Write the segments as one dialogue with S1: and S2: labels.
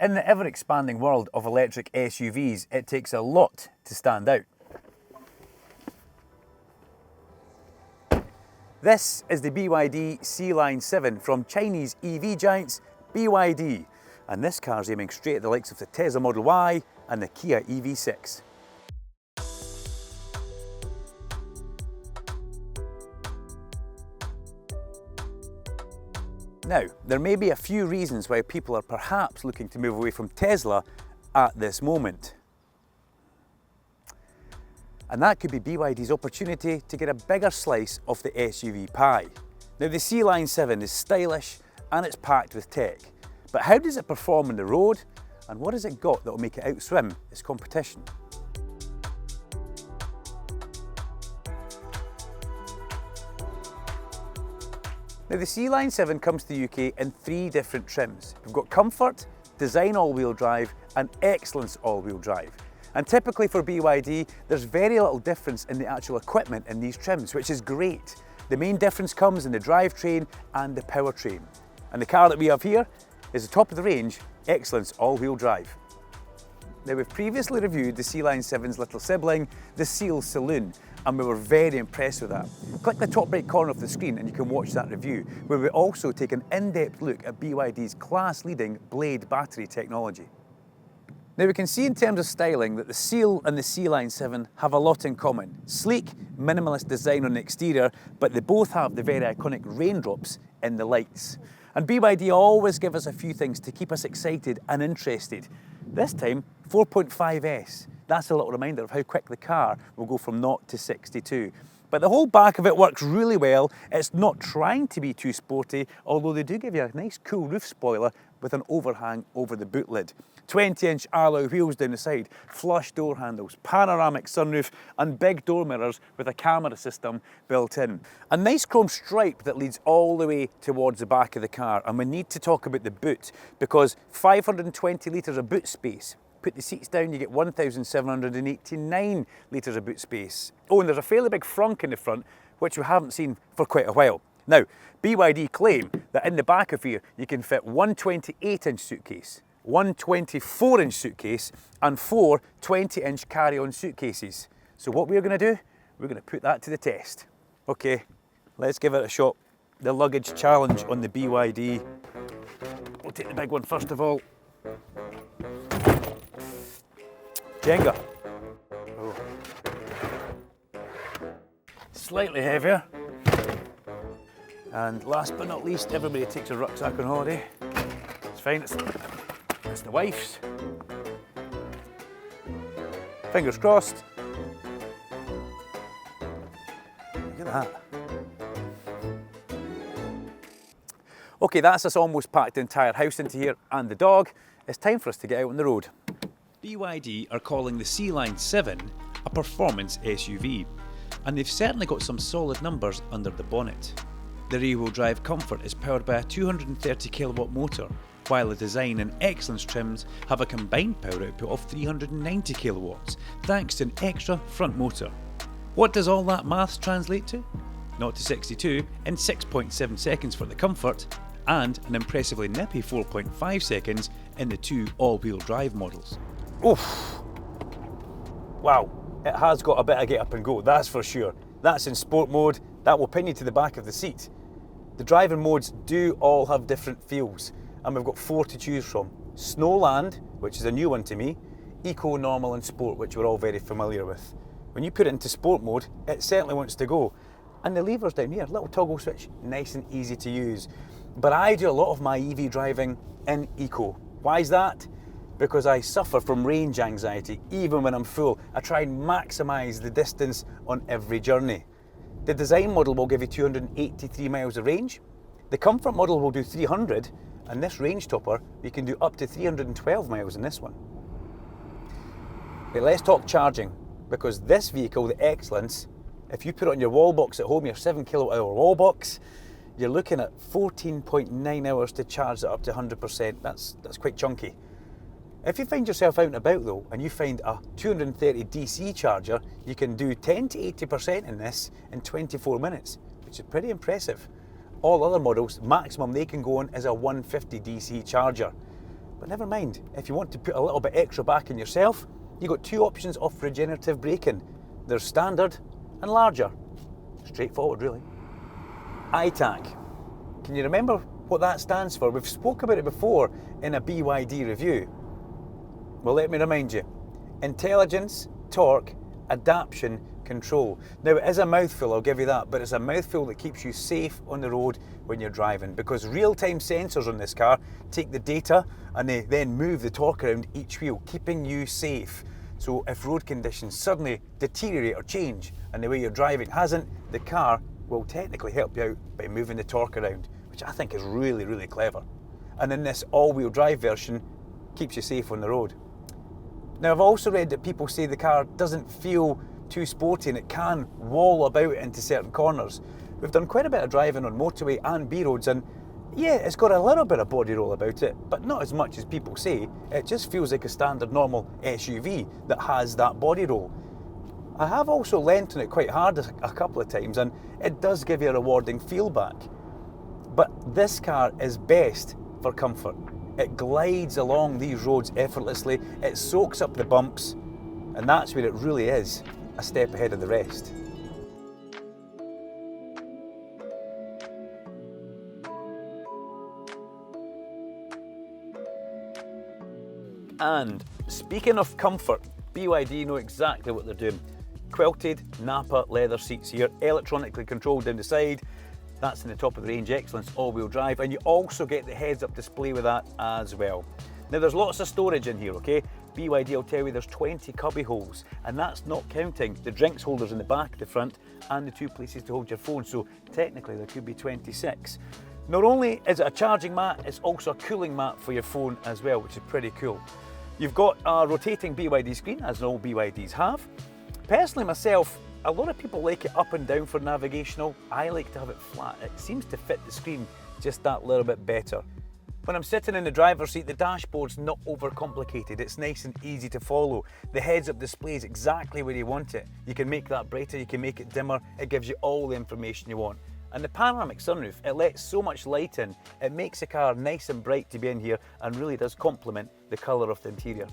S1: In the ever-expanding world of electric SUVs, it takes a lot to stand out. This is the BYD Sealion 7 from Chinese EV giants BYD, and this car's aiming straight at the likes of the Tesla Model Y and the Kia EV6. Now, there may be a few reasons why people are perhaps looking to move away from Tesla at this moment. And that could be BYD's opportunity to get a bigger slice of the SUV pie. Now, the Sealion 7 is stylish and it's packed with tech, but how does it perform on the road, and what has it got that will make it outswim its competition? Now, the Sealion 7 comes to the UK in 3 different trims. We've got Comfort, Design all-wheel drive and Excellence all-wheel drive. And typically for BYD, there's very little difference in the actual equipment in these trims, which is great. The main difference comes in the drivetrain and the powertrain. And the car that we have here is the top of the range Excellence all-wheel drive. Now, we've previously reviewed the Sealion 7's little sibling, the Seal Saloon, and we were very impressed with that. Click the top right corner of the screen and you can watch that review, where we also take an in-depth look at BYD's class-leading Blade battery technology. Now, we can see in terms of styling that the Seal and the Sealion 7 have a lot in common. Sleek, minimalist design on the exterior, but they both have the very iconic raindrops in the lights. And BYD always give us a few things to keep us excited and interested. This time, 4.5S. That's a little reminder of how quick the car will go from 0 to 62. But the whole back of it works really well. It's not trying to be too sporty, although they do give you a nice cool roof spoiler with an overhang over the boot lid. 20-inch alloy wheels down the side, flush door handles, panoramic sunroof and big door mirrors with a camera system built in. A nice chrome stripe that leads all the way towards the back of the car, and we need to talk about the boot because 520 litres of boot space. Put the seats down, you get 1,789 litres of boot space. Oh, and there's a fairly big frunk in the front, which we haven't seen for quite a while. Now, BYD claim that in the back of here, you can fit one 28-inch suitcase, one 24-inch suitcase, and 4 20-inch carry-on suitcases. So what we're going to do, we're going to put that to the test. Okay, let's give it a shot. The luggage challenge on the BYD. We'll take the big one first of all. Jenga. Oh. Slightly heavier. And last but not least, everybody takes a rucksack on holiday. It's fine, it's the wife's. Fingers crossed. Look at that. Okay, that's us almost packed the entire house into here and the dog. It's time for us to get out on the road. BYD are calling the Sealion 7 a performance SUV, and they've certainly got some solid numbers under the bonnet. The rear-wheel drive Comfort is powered by a 230 kilowatt motor, while the Design and Excellence trims have a combined power output of 390 kilowatts, thanks to an extra front motor. What does all that maths translate to? 0 to 62 in 6.7 seconds for the Comfort, and an impressively nippy 4.5 seconds in the 2 all-wheel drive models. Oof! Wow, it has got a bit of get up and go, that's for sure. That's in sport mode, that will pin you to the back of the seat. The driving modes do all have different feels, and we've got 4 to choose from. Snowland, which is a new one to me, Eco, Normal and Sport, which we're all very familiar with. When you put it into sport mode, it certainly wants to go. And the levers down here, little toggle switch, nice and easy to use. But I do a lot of my EV driving in Eco. Why is that? Because I suffer from range anxiety, even when I'm full. I try and maximise the distance on every journey. The Design model will give you 283 miles of range. The Comfort model will do 300, and this range topper, you can do up to 312 miles in this one. But let's talk charging, because this vehicle, the Excellence, if you put it on your wall box at home, your 7 kilowatt hour wall box, you're looking at 14.9 hours to charge it up to 100%. That's quite chunky. If you find yourself out and about though, and you find a 230 DC charger, you can do 10 to 80% in this in 24 minutes, which is pretty impressive. All other models, maximum they can go on is a 150 DC charger. But never mind, if you want to put a little bit extra back in yourself, you've got two options of regenerative braking. There's standard and larger. Straightforward, really. ITAC. Can you remember what that stands for? We've spoke about it before in a BYD review. Well, let me remind you. Intelligence, torque, adaptation, control. Now, it is a mouthful, I'll give you that, but it's a mouthful that keeps you safe on the road when you're driving, because real-time sensors on this car take the data and they then move the torque around each wheel, keeping you safe. So if road conditions suddenly deteriorate or change and the way you're driving hasn't, the car will technically help you out by moving the torque around, which I think is really, really clever. And in this all-wheel drive version, keeps you safe on the road. Now, I've also read that people say the car doesn't feel too sporty and it can wall about into certain corners. We've done quite a bit of driving on motorway and B roads, and yeah, it's got a little bit of body roll about it, but not as much as people say. It just feels like a standard normal SUV that has that body roll. I have also leant on it quite hard a couple of times, and it does give you a rewarding feel back. But this car is best for comfort. It glides along these roads effortlessly, it soaks up the bumps, and that's where it really is a step ahead of the rest. And speaking of comfort, BYD know exactly what they're doing. Quilted Napa leather seats here, electronically controlled down the side. That's in the top of the range excellence all-wheel drive, and you also get the heads-up display with that as well. Now, there's lots of storage in here, okay? BYD will tell you there's 20 cubby holes, and that's not counting the drinks holders in the back, the front, and the two places to hold your phone, so technically there could be 26. Not only is it a charging mat, it's also a cooling mat for your phone as well, which is pretty cool. You've got a rotating BYD screen, as all BYDs have. Personally myself, a lot of people like it up and down for navigational. I like to have it flat. It seems to fit the screen just that little bit better. When I'm sitting in the driver's seat, the dashboard's not overcomplicated. It's nice and easy to follow. The heads-up display is exactly where you want it. You can make that brighter, you can make it dimmer. It gives you all the information you want. And the panoramic sunroof, it lets so much light in. It makes the car nice and bright to be in here and really does complement the colour of the interior.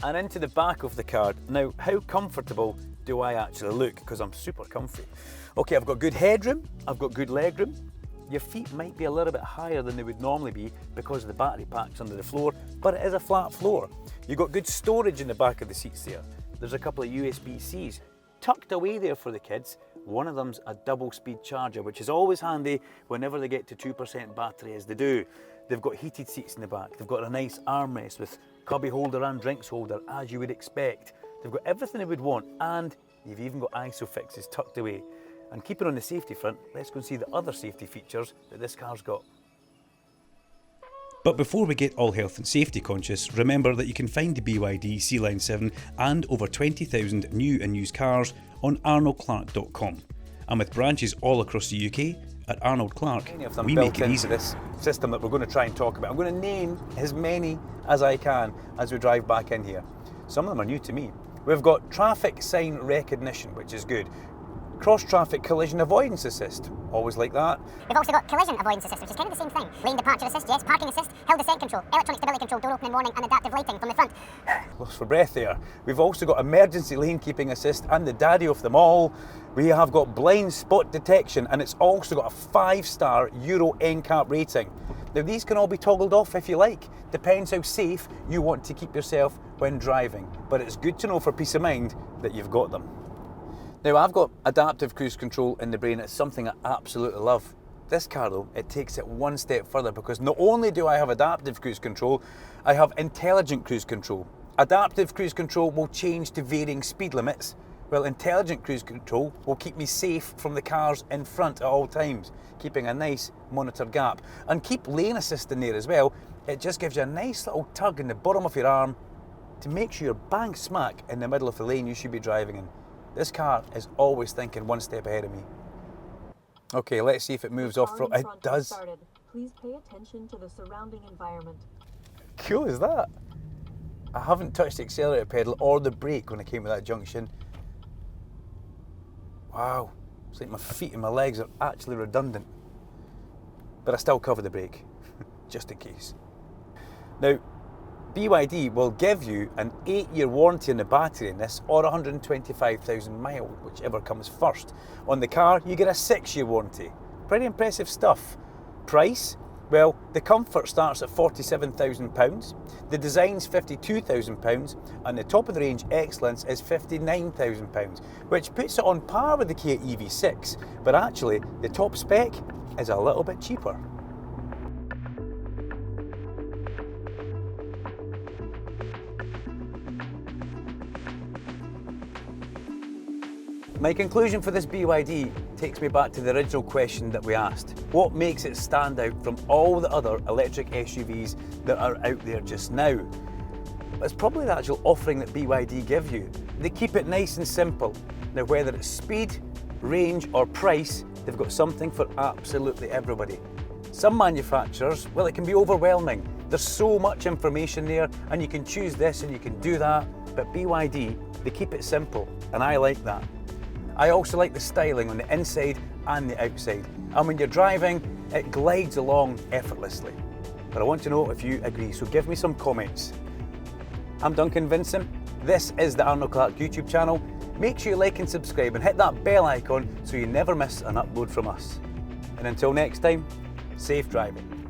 S1: And into the back of the car. Now, how comfortable do I actually look? Because I'm super comfy. Okay, I've got good headroom, I've got good legroom. Your feet might be a little bit higher than they would normally be because of the battery packs under the floor, but it is a flat floor. You've got good storage in the back of the seats there. There's a couple of USB-Cs tucked away there for the kids. One of them's a double speed charger, which is always handy whenever they get to 2% battery, as they do. They've got heated seats in the back. They've got a nice armrest with cubby holder and drinks holder, as you would expect. They've got everything they would want, and you've even got ISOFIXes tucked away. And keeping on the safety front, let's go and see the other safety features that this car's got. But before we get all health and safety conscious, remember that you can find the BYD Sealion 7 and over 20,000 new and used cars on arnoldclark.com. And with branches all across the UK, at Arnold Clark, we make it easy. This system that we're going to try and talk about. I'm going to name as many as I can as we drive back in here. Some of them are new to me. We've got traffic sign recognition, which is good. Cross-traffic collision avoidance assist, always like that.
S2: We've also got collision avoidance assist, which is kind of the same thing. Lane departure assist, yes. Parking assist, hill descent control, electronic stability control, door opening warning, and adaptive lighting from the front.
S1: Lost for breath there. We've also got emergency lane keeping assist, and the daddy of them all, we have got blind spot detection, and it's also got a 5-star Euro NCAP rating. Now, these can all be toggled off if you like. Depends how safe you want to keep yourself when driving. But it's good to know for peace of mind that you've got them. Now, I've got adaptive cruise control in the brain. It's something I absolutely love. This car though, it takes it one step further, because not only do I have adaptive cruise control, I have intelligent cruise control. Adaptive cruise control will change to varying speed limits, while intelligent cruise control will keep me safe from the cars in front at all times, keeping a nice monitored gap. And keep lane assist in there as well. It just gives you a nice little tug in the bottom of your arm to make sure you're bang smack in the middle of the lane you should be driving in. This car is always thinking one step ahead of me. Okay, let's see if it moves off from. It does.
S3: Please pay attention to the surrounding environment.
S1: Cool is that? I haven't touched the accelerator pedal or the brake when I came to that junction. Wow, it's like my feet and my legs are actually redundant. But I still cover the brake, just in case. Now, BYD will give you an 8-year warranty on the battery in this, or 125,000 miles, whichever comes first. On the car, you get a 6-year warranty. Pretty impressive stuff. Price? Well, the comfort starts at £47,000, the design's £52,000, and the top of the range excellence is £59,000, which puts it on par with the Kia EV6, but actually the top spec is a little bit cheaper. My conclusion for this BYD takes me back to the original question that we asked. What makes it stand out from all the other electric SUVs that are out there just now? It's probably the actual offering that BYD give you. They keep it nice and simple. Now, whether it's speed, range or price, they've got something for absolutely everybody. Some manufacturers, well, it can be overwhelming. There's so much information there and you can choose this and you can do that, but BYD, they keep it simple and I like that. I also like the styling on the inside and the outside, and when you're driving, it glides along effortlessly. But I want to know if you agree, so give me some comments. I'm Duncan Vincent, this is the Arnold Clark YouTube channel. Make sure you like and subscribe and hit that bell icon so you never miss an upload from us. And until next time, safe driving.